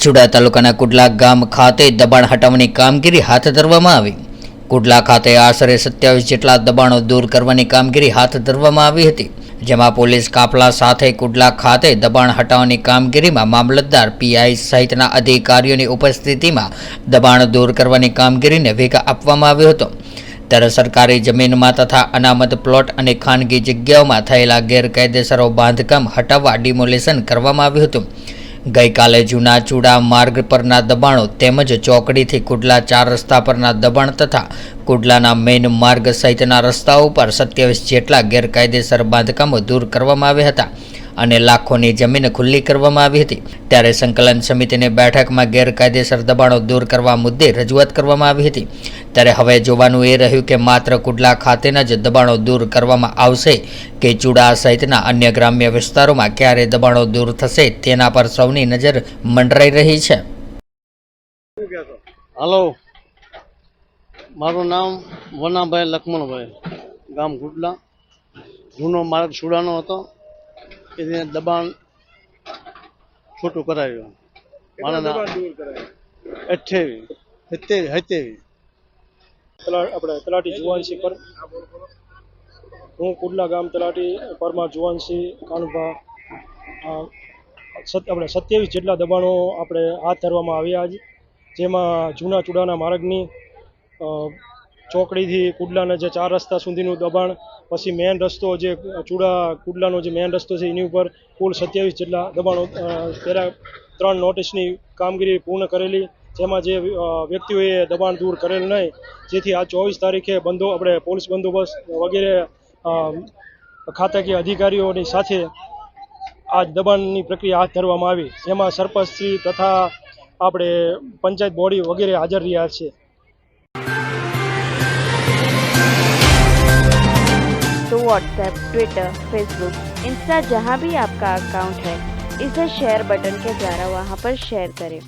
ચુડા તાલુકાના કુડલા ગામ ખાતે દબાણ હટાવવાની કામગીરી હાથ ધરવામાં આવી। કુડલા ખાતે આશરે 27 જેટલા દબાણો દૂર કરવાની કામગીરી હાથ ધરવામાં આવી હતી, જેમાં પોલીસ કાફલા સાથે કુડલા ખાતે દબાણ હટાવવાની કામગીરીમાં મામલતદાર, પીઆઈ સહિતના અધિકારીઓની ઉપસ્થિતિમાં દબાણ દૂર કરવાની કામગીરીને વેગ આપવામાં આવ્યો હતો। ત્યારે સરકારી જમીનમાં તથા અનામત પ્લોટ અને ખાનગી જગ્યાઓમાં થયેલા ગેરકાયદેસર બાંધકામ હટાવવા ડિમોલેશન કરવામાં આવ્યું હતું। ગઈકાલે જૂના ચૂડા માર્ગ પરના દબાણો તેમજ ચોકડીથી કુડલા 4 રસ્તા પરના દબાણ તથા કુડલાના મેઇન માર્ગ સહિતના રસ્તાઓ પર 27 જેટલા ગેરકાયદેસર બાંધકામો દૂર કરવામાં આવ્યા હતા અને લાખોની જમીન ખુલ્લી કરવામાં આવી હતી। ત્યારે સંકલન સમિતિની બેઠકમાં ગેરકાયદેસર દબાણો દૂર કરવા મુદ્દે રજૂઆત કરવામાં આવી હતી। ત્યારે હવે જોવાનું એ રહ્યું કે માત્ર કુડલા ખાતેના જ દબાણો દૂર કરવામાં આવશે કે ચૂડા સહિતના અન્ય ગ્રામ્ય વિસ્તારોમાં ક્યારે દબાણો દૂર થશે તેના પર સૌની નજર મંડરાઈ રહી છે। हेलो, मारू नाम वनाभाई लक्ष्मणभाई, गाम गुडला। जूनो मार्ग छुड़ानो हतो एने दबाण छोटू कराव्यो। मारा दबाण दूर कराव्यो 28 આપણે તલાટી જુવાનસિંહ પર હું કુડલા ગામ તલાટી પરમાર જુવાનસિંહ કાનુભા આપણે 27 જેટલા દબાણો આપણે હાથ ધરવામાં આવ્યા છે, જેમાં જૂના ચૂડાના માર્ગની ચોકડીથી કુડલાના જે 4 રસ્તા સુધીનું દબાણ, પછી મેન રસ્તો જે કુડલાનો જે મેન રસ્તો છે એની ઉપર કુલ 27 જેટલા દબાણો પહેલાં 3 નોટિસની કામગીરી પૂર્ણ કરેલી, જેમાં જે વ્યક્તિઓએ દબાણ દૂર કરેલ નહીં, જેથી આ 24 તારીખે આપણે પોલીસ બંદોબસ્ત વગેરે ખાતાકીય અધિકારીઓની સાથે આ દબાણની પ્રક્રિયા હાથ ધરવામાં આવી, જેમાં સરપંચશ્રી તથા આપણે પંચાયત બોડી વગેરે હાજર રહ્યા છે। तो व्हाट्सएप, ट्विटर, फेसबुक, इंस्टा जहाँ भी आपका अकाउंट है, इसे शेयर बटन के द्वारा वहाँ पर शेयर करें।